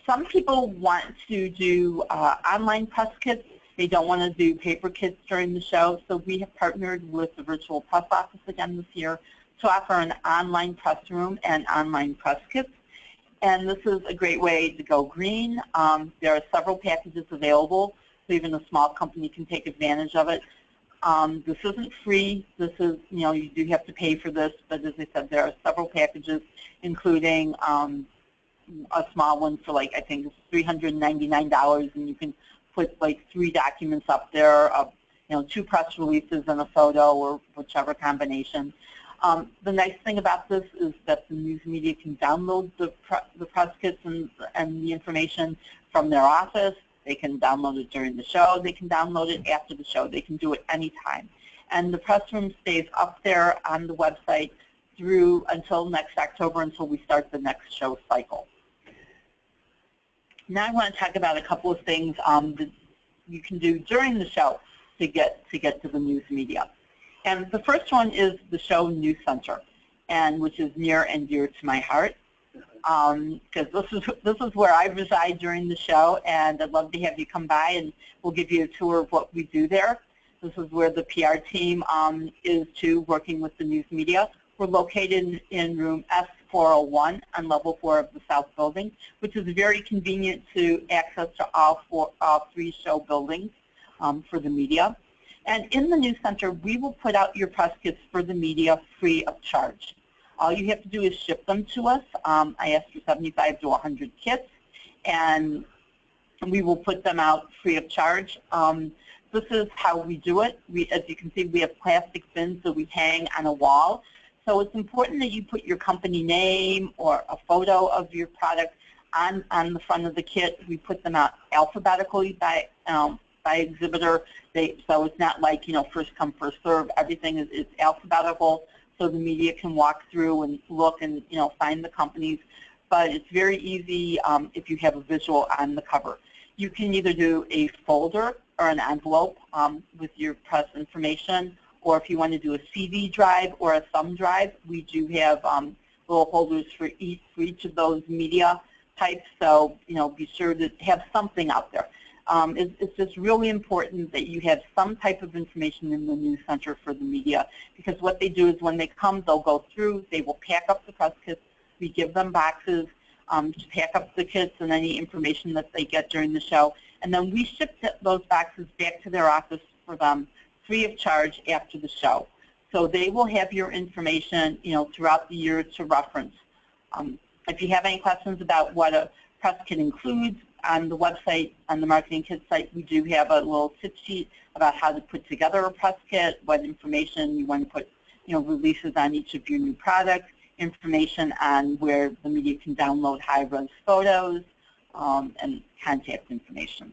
Some people want to do online press kits. They don't want to do paper kits during the show, so we have partnered with the virtual press office again this year to offer an online press room and online press kits. And this is a great way to go green. There are several packages available, so even a small company can take advantage of it. This isn't free. This is, you do have to pay for this, but as I said, there are several packages, including a small one for I think it's $399, and you can put 3 documents up there of, 2 press releases and a photo, or whichever combination. The nice thing about this is that the news media can download the press kits and the information from their office. They can download it during the show. They can download it after the show. They can do it anytime. And the press room stays up there on the website until next October, until we start the next show cycle. Now I want to talk about a couple of things that you can do during the show to get to the news media. And the first one is the show news center, and which is near and dear to my heart, because this is where I reside during the show, and I'd love to have you come by, and we'll give you a tour of what we do there. This is where the PR team is too, working with the news media. We're located in room S401 on level 4 of the South Building, which is very convenient to access to all 3 show buildings for the media. And in the news center, we will put out your press kits for the media free of charge. All you have to do is ship them to us. I asked for 75 to 100 kits, and we will put them out free of charge. This is how we do it. As you can see, we have plastic bins that we hang on a wall. So it's important that you put your company name or a photo of your product on the front of the kit. We put them out alphabetically by exhibitor. So it's not like, first come, first serve. Everything is alphabetical, so the media can walk through and look and, find the companies. But it's very easy if you have a visual on the cover. You can either do a folder or an envelope with your press information, or if you want to do a CD drive or a thumb drive, we do have little holders for each of those media types. So, be sure to have something out there. It's just really important that you have some type of information in the news center for the media, because what they do is when they come, they'll go through, they will pack up the press kits, we give them boxes to pack up the kits and any information that they get during the show, and then we ship those boxes back to their office for them free of charge after the show. So they will have your information, throughout the year to reference. If you have any questions about what a press kit includes, on the website, on the Marketing Kit site, we do have a little tip sheet about how to put together a press kit, what information you want to put, releases on each of your new products, information on where the media can download high-res photos, and contact information.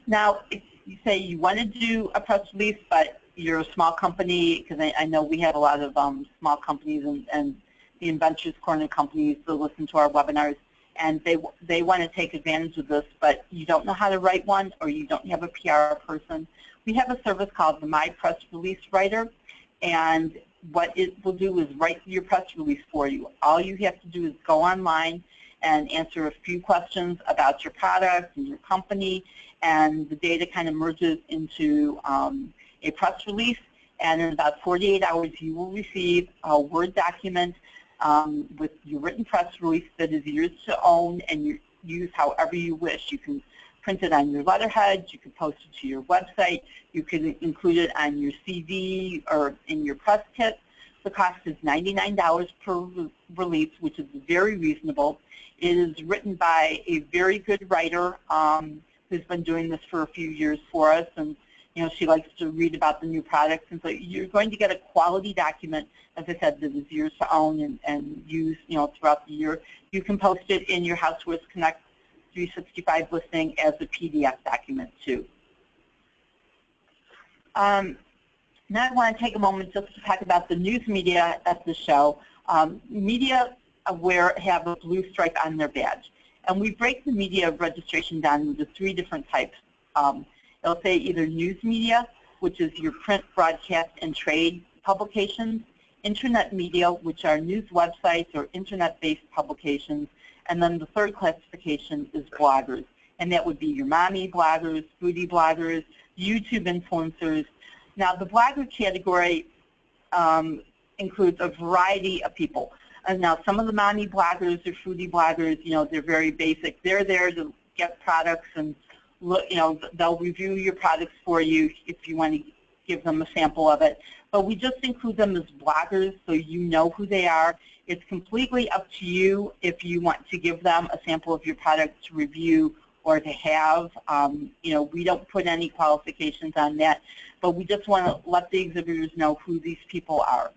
Now, if you say you want to do a press release, but you're a small company, because I know we have a lot of small companies and the Inventors Corner companies that listen to our webinars, and they want to take advantage of this, but you don't know how to write one or you don't have a PR person. We have a service called the My Press Release Writer, and what it will do is write your press release for you. All you have to do is go online and answer a few questions about your product and your company, and the data kind of merges into a press release, and in about 48 hours you will receive a Word document with your written press release that is yours to own and you use however you wish. You can print it on your letterhead, you can post it to your website, you can include it on your CV or in your press kit. The cost is $99 per release, which is very reasonable. It is written by a very good writer who's been doing this for a few years for us, and she likes to read about the new products, and so you're going to get a quality document, as I said, that is yours to own and use throughout the year. You can post it in your Housewares Connect 365 listing as a PDF document too. Now I want to take a moment just to talk about the news media at the show. Media have a blue stripe on their badge, and we break the media registration down into 3 different types. It'll say either news media, which is your print, broadcast, and trade publications, internet media, which are news websites or internet-based publications, and then the third classification is bloggers, and that would be your mommy bloggers, foodie bloggers, YouTube influencers. Now, the blogger category includes a variety of people. Now, some of the mommy bloggers or foodie bloggers, they're very basic. They're there to get products and they'll review your products for you if you want to give them a sample of it. But we just include them as bloggers so you know who they are. It's completely up to you if you want to give them a sample of your product to review or to have. We don't put any qualifications on that, but we just want to let the exhibitors know who these people are.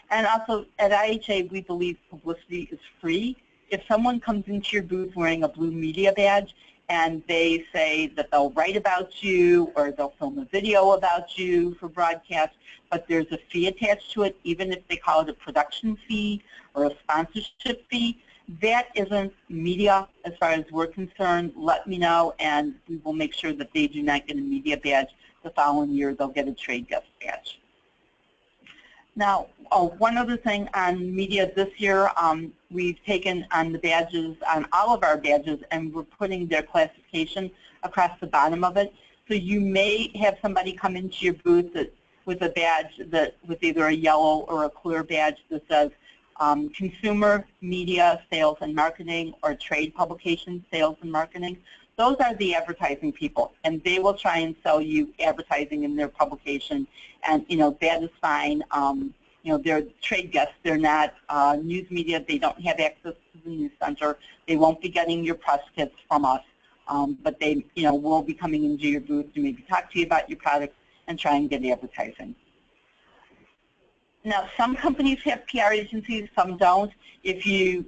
And also at IHA, we believe publicity is free. If someone comes into your booth wearing a blue media badge, and they say that they'll write about you or they'll film a video about you for broadcast, but there's a fee attached to it, even if they call it a production fee or a sponsorship fee, that isn't media as far as we're concerned. Let me know, and we will make sure that they do not get a media badge. The following year, they'll get a trade guest badge. Now, one other thing on media this year, we've taken on the badges, on all of our badges, and we're putting their classification across the bottom of it. So you may have somebody come into your booth that with a badge that with either a yellow or a clear badge that says consumer, media, sales and marketing, or trade publications, sales and marketing. Those are the advertising people, and they will try and sell you advertising in their publication, and that is fine. They're trade guests. They're not news media. They don't have access to the news center. They won't be getting your press kits from us, but they will be coming into your booth to maybe talk to you about your products and try and get advertising. Now, some companies have PR agencies, some don't. If you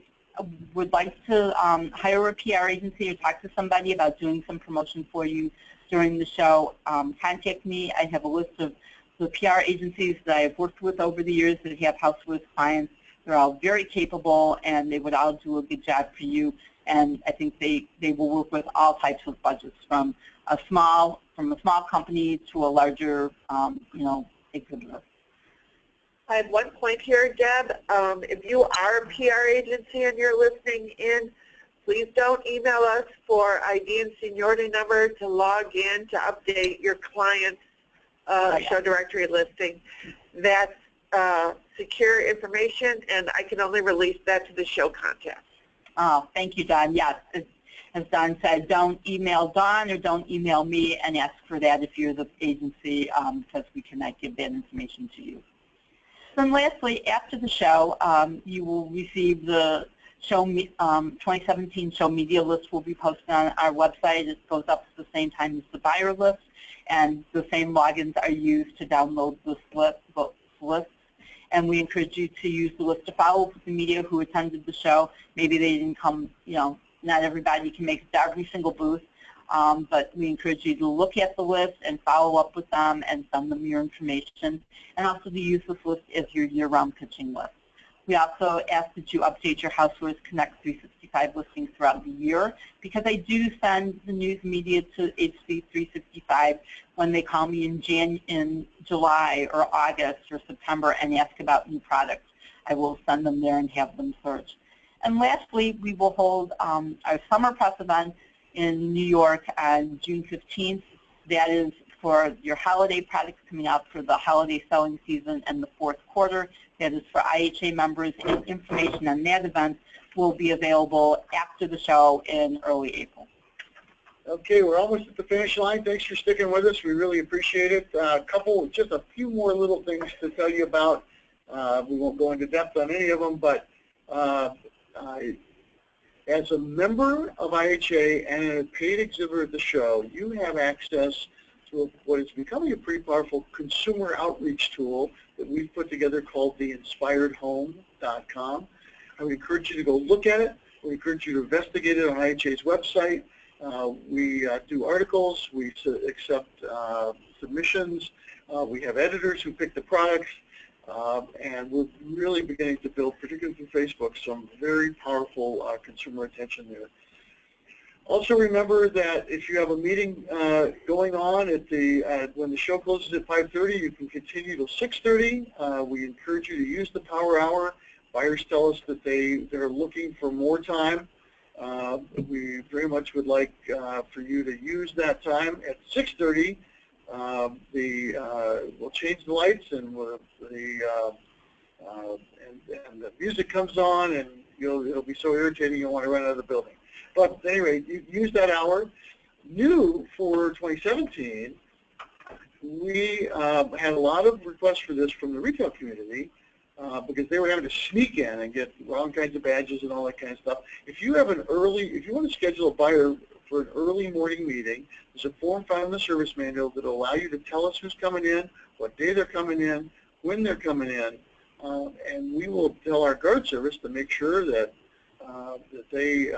would like to hire a PR agency or talk to somebody about doing some promotion for you during the show, contact me. I have a list of the PR agencies that I've worked with over the years that have housewares clients. They're all very capable, and they would all do a good job for you. And I think they will work with all types of budgets, from a small company to a larger exhibitor. I have one point here, Deb. If you are a PR agency and you're listening in, please don't email us for ID and seniority number to log in to update your client's show directory listing. That's secure information, and I can only release that to the show contact. Oh, thank you, Dawn. Yes, as Dawn said, don't email Dawn or don't email me and ask for that if you're the agency, because we cannot give that information to you. Then lastly, after the show, you will receive the show 2017 show media list will be posted on our website. It goes up at the same time as the buyer list, and the same logins are used to download the list. And we encourage you to use the list to follow up with the media who attended the show. Maybe they didn't come, not everybody can make it to every single booth, but we encourage you to look at the list and follow up with them and send them your information, and also to use this list as your year-round pitching list. We also ask that you update your Housewares Connect 365 listings throughout the year, because I do send the news media to HC 365 when they call me in July or August or September and ask about new products. I will send them there and have them search. And lastly, we will hold our summer press event in New York on June 15th. That is for your holiday products coming out for the holiday selling season and the fourth quarter. That is for IHA members, and information on that event will be available after the show in early April. Okay, we're almost at the finish line. Thanks for sticking with us. We really appreciate it. Just a few more little things to tell you about. We won't go into depth on any of them, but as a member of IHA and a paid exhibitor at the show, you have access to what is becoming a pretty powerful consumer outreach tool that we've put together called the InspiredHome.com. I would encourage you to go look at it. We encourage you to investigate it on IHA's website. We do articles. We accept submissions. We have editors who pick the products. And we're really beginning to build, particularly through Facebook, some very powerful consumer attention there. Also remember that if you have a meeting going on at when the show closes at 5:30, you can continue till 6:30. We encourage you to use the power hour. Buyers tell us that they're looking for more time. We very much would like for you to use that time. At 6:30, we'll change the lights, and the music comes on, and it'll be so irritating you'll want to run out of the building. But anyway, you use that hour. New for 2017, we had a lot of requests for this from the retail community because they were having to sneak in and get wrong kinds of badges and all that kind of stuff. If you want to schedule a buyer for an early morning meeting, there's a form found in the service manual that will allow you to tell us who's coming in, what day they're coming in, when they're coming in, and we will tell our guard service to make sure that they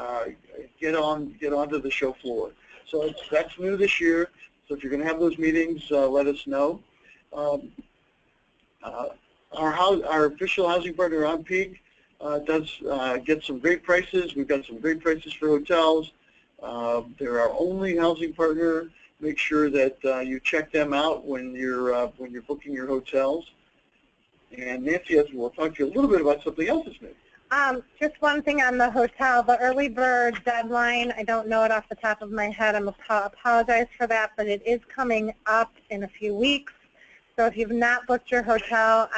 get onto the show floor. So that's new this year. So if you're going to have those meetings, let us know. Our official housing partner, On Peak, does get some great prices. We've got some great prices for hotels. They're our only housing partner. Make sure that you check them out when you're booking your hotels. And Nancy will talk to you a little bit about something else that's new. Just one thing on the hotel, the early bird deadline, I don't know it off the top of my head. I apologize for that, but it is coming up in a few weeks. So if you've not booked your hotel,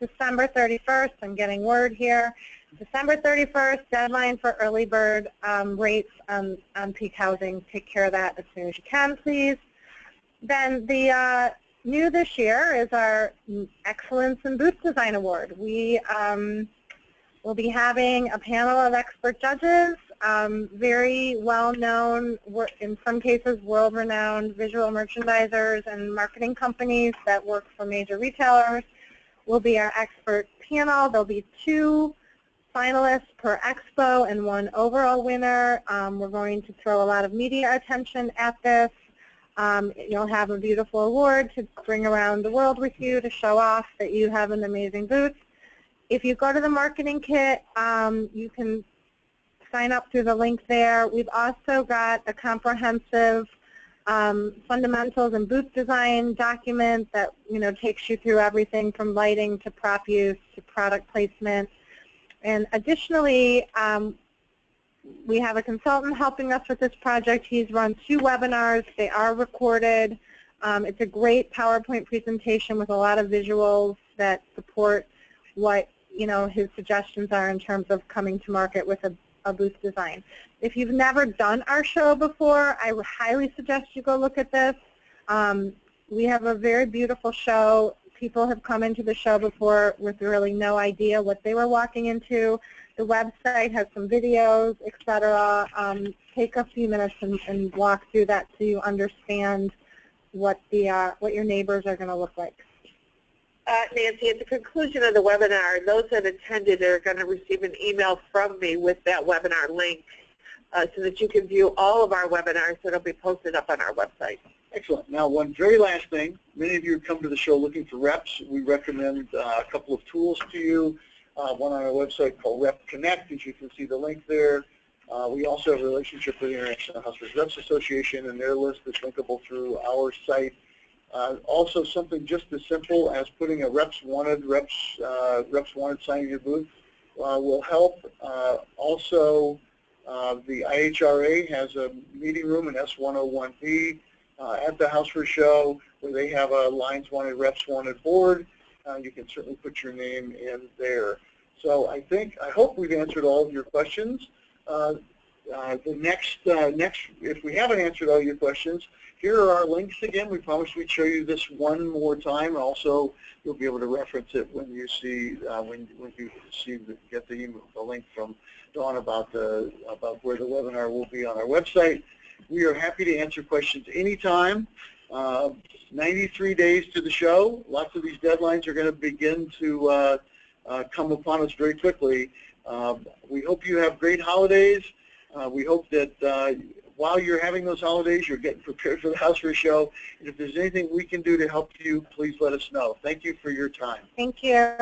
December 31st, I'm getting word here, December 31st, deadline for early bird rates on peak housing. Take care of that as soon as you can, please. Then the new this year is our Excellence in Booth Design Award. We will be having a panel of expert judges, very well-known, in some cases world-renowned visual merchandisers and marketing companies that work for major retailers will be our expert panel. There'll be 2 finalists per expo and 1 overall winner. We're going to throw a lot of media attention at this. You'll have a beautiful award to bring around the world with you to show off that you have an amazing booth. If you go to the marketing kit, you can sign up through the link there. We've also got a comprehensive fundamentals and booth design document that takes you through everything from lighting to prop use to product placement. And additionally, we have a consultant helping us with this project. He's run 2 webinars. They are recorded. It's a great PowerPoint presentation with a lot of visuals that support what his suggestions are in terms of coming to market with a booth design. If you've never done our show before, I would highly suggest you go look at this. We have a very beautiful show. People have come into the show before with really no idea what they were walking into. The website has some videos, etc. Take a few minutes and walk through that so you understand what your neighbors are going to look like. Nancy, at the conclusion of the webinar, those that attended are going to receive an email from me with that webinar link so that you can view all of our webinars that will be posted up on our website. Excellent. Now, one very last thing. Many of you come to the show looking for reps. We recommend a couple of tools to you. One on our website called Rep Connect, as you can see the link there. We also have a relationship with the International Housewares Reps Association, and their list is linkable through our site. Also, something just as simple as putting a Reps Wanted sign in your booth will help. Also, the IHRA has a meeting room in S101B at the Housewares Show where they have a Lines Wanted, Reps Wanted board. You can certainly put your name in there. So I hope we've answered all of your questions. If we haven't answered all your questions, here are our links again. We promised we'd show you this one more time. Also, you'll be able to reference it when you get the link from Dawn about where the webinar will be on our website. We are happy to answer questions anytime. 93 days to the show. Lots of these deadlines are going to begin to come upon us very quickly. We hope you have great holidays. We hope that while you're having those holidays, you're getting prepared for the Housewares Show. And if there's anything we can do to help you, please let us know. Thank you for your time. Thank you.